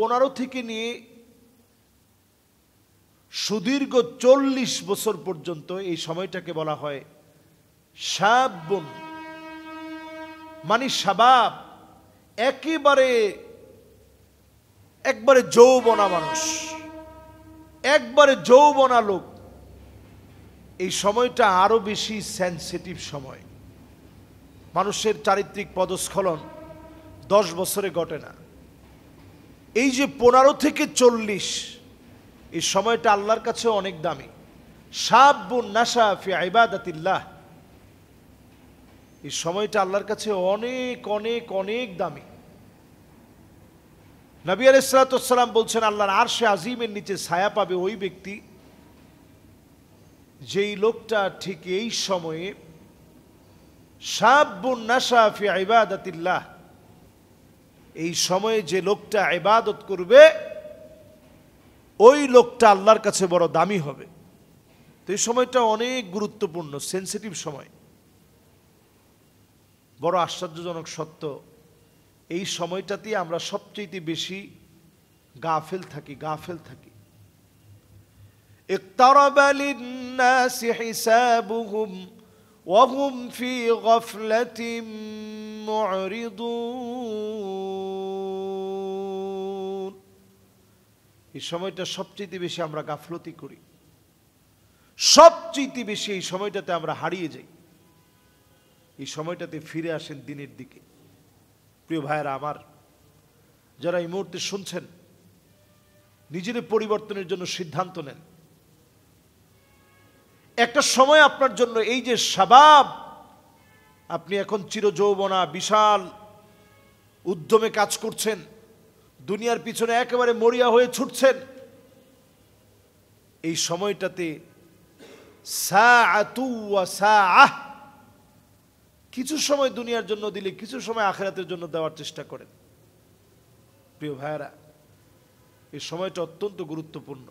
15 থেকে নিয়ে সুদীর্ঘ 40 বছর পর্যন্ত এই সময়টাকে বলা হয় শাবুন, মানে শাবাব, একবারে যৌবনা মানুষ, একবারে যৌবনা লোক। এই সময়টা আরো বেশি সেনসিটিভ সময়। মানুষের চারিত্রিক পদস্খলন 10 বছরে ঘটে না। এই যে 15 থেকে 40, এই সময়টা আল্লাহর কাছে অনেক দামি। শাবুন নাশা ফি ইবাদাতিল্লাহ, এই সময়টা আল্লাহর কাছে অনেক অনেক অনেক দামি। নবী আলাইহিস সালাতু ওয়াস সালাম বলছেন, আল্লাহর আরশে আজিমের নিচে ছায়া পাবে ওই ব্যক্তি যেই লোকটা ঠিক এই সময়ে শাবুন নাশা ফি ইবাদাতিল্লাহ, এই সময়ে যে লোকটা ইবাদত করবে ওই লোকটা আল্লাহর কাছে বড় দামি হবে। তো এই সময়টা অনেক গুরুত্বপূর্ণ, সেনসিটিভ সময়। বড় আশ্চর্যজনক সত্য, এই সময়টাতে আমরা সবচেয়ে বেশি গাফেল থাকি। ইকতারাবা লিন-নাসি হিসাবুহুম ওয়া হুম ফি গাফলাতিন মু'রিদুন। এই সময়টা সবচেয়ে বেশি আমরা গাফলতি করি, সবচেয়ে বেশি এই সময়টাতে আমরা হারিয়ে যাই। এই সময়টাতে ফিরে আসেন দিনের দিকে। প্রিয় ভাইয়েরা আমার, যারা এই মুহূর্তে শুনছেন, নিজের পরিবর্তনের জন্য সিদ্ধান্ত নেন। একটা সময় আপনার জন্য এই যে শাবাব, আপনি এখন চিরযৌবনা, বিশাল উদ্যমে কাজ করছেন, দুনিয়ার পিছনে একেবারে মরিয়া হয়ে ছুটছেন, এই সময়টাতে সাআতু ওয়া সাআহ, কিছু সময় দুনিয়ার জন্য দিলে কিছু সময় আখিরাতের জন্য দেওয়ার চেষ্টা করেন। প্রিয় ভাইয়েরা, এই সময়টা অত্যন্ত গুরুত্বপূর্ণ।